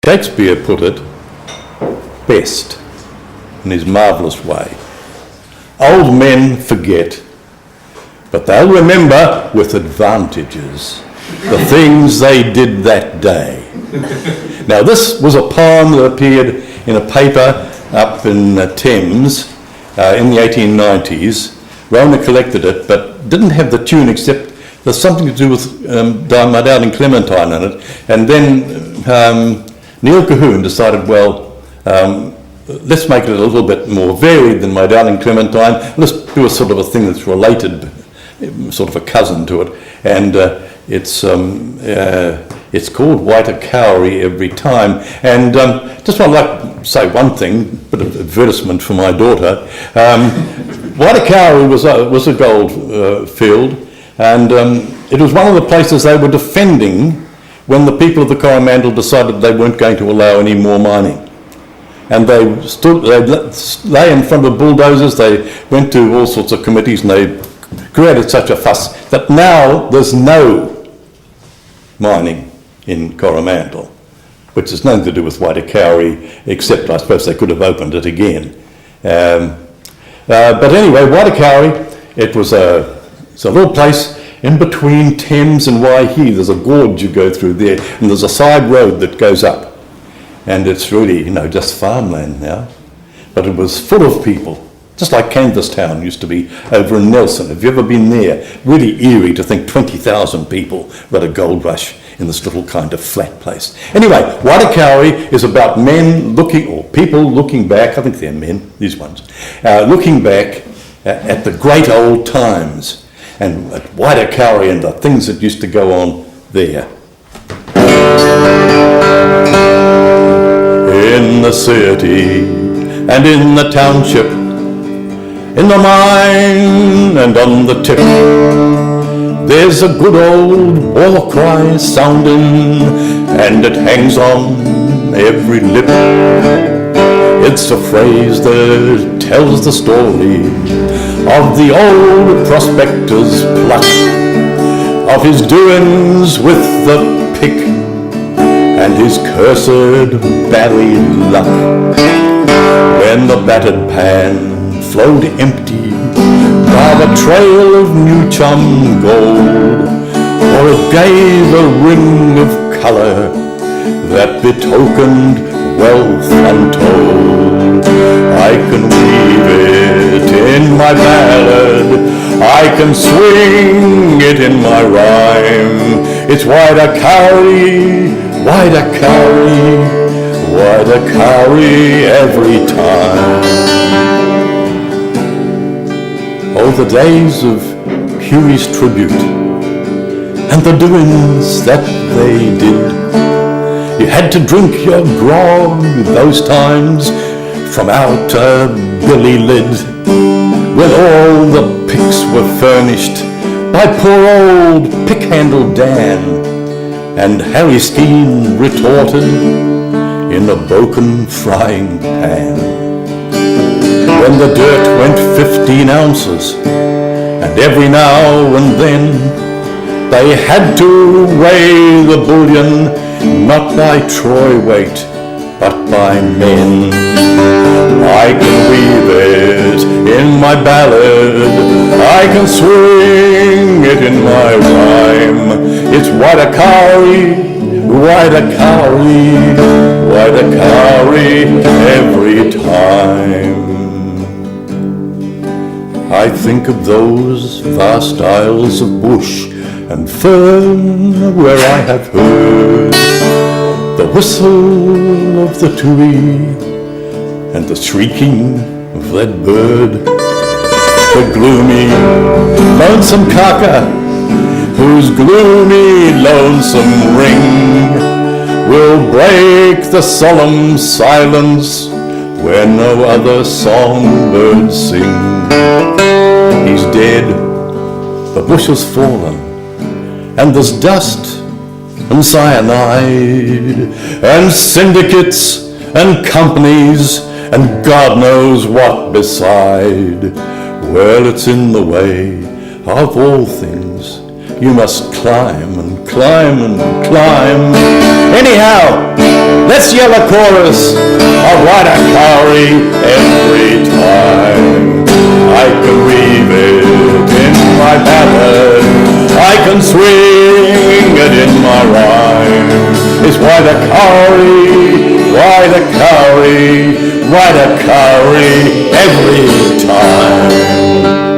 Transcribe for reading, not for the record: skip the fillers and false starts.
Shakespeare put it best in his marvellous way. Old men forget, but they'll remember with advantages the things they did that day. Now, this was a poem that appeared in a paper up in Thames in the 1890s. Rona collected it, but didn't have the tune, except there's something to do with My Darling Clementine in it. And then Neil Cahoon decided, well, let's make it a little bit more varied than My Darling Clementine. Let's do a sort of a thing that's related, sort of a cousin to it. And it's called Waitekauri Every TIme. And just want to like say one thing, bit of advertisement for my daughter. Waitekauri was a gold field, and it was one of the places they were defending when the people of the Coromandel decided they weren't going to allow any more mining. And they lay in front of bulldozers, they went to all sorts of committees, and they created such a fuss that now there's no mining in Coromandel, which has nothing to do with Waitekauri, except I suppose they could have opened it again. But anyway, Waitekauri, it's a little place in between Thames and Waihi. There's a gorge you go through there, and there's a side road that goes up. And it's really, just farmland now. But it was full of people, just like Canvastown used to be over in Nelson. Have you ever been there? Really eerie to think 20,000 people were at a gold rush in this little kind of flat place. Anyway, Waitekauri is about men or people looking back, I think they're men, these ones, looking back at the great old times, and at Waitekauri and the things that used to go on there. In the city and in the township, in the mine and on the tip, there's a good old war cry sounding, and it hangs on every lip. It's a phrase that tells the story of the old prospector's pluck, of his doings with the pick and his cursed bally luck. When the battered pan flowed empty by the trail of new chum gold, or it gave a ring of colour that betokened wealth untold. I can weave it in my ballad, I can swing it in my rhyme. It's Waitekauri, Waitekauri, Waitekauri every time. Oh, the days of Hughie's tribute and the doings that they did. You had to drink your grog those times from out a billy lid, when all the picks were furnished by poor old pick-handled Dan, and Harry Skeen retorted in a broken frying pan. When the dirt went 15 ounces, and every now and then they had to weigh the bullion, not by troy weight, but by men. I can weave it in my ballad, I can swing it in my rhyme. It's Waitekauri, Waitekauri, Waitekauri every time. I think of those vast isles of bush and fern where I have heard the whistle of the tui and the shrieking of that bird. The gloomy, lonesome kaka, whose gloomy, lonesome ring will break the solemn silence where no other songbirds sing. He's dead, the bush has fallen, and there's dust and cyanide and syndicates and companies and God knows what beside. Well, it's in the way of all things. You must climb and climb and climb. Anyhow, let's yell a chorus of Waitekauri every time. I can weave it in my ballad, I can swing it in my rhyme. It's Waitekauri, Waitekauri, Waitekauri every time.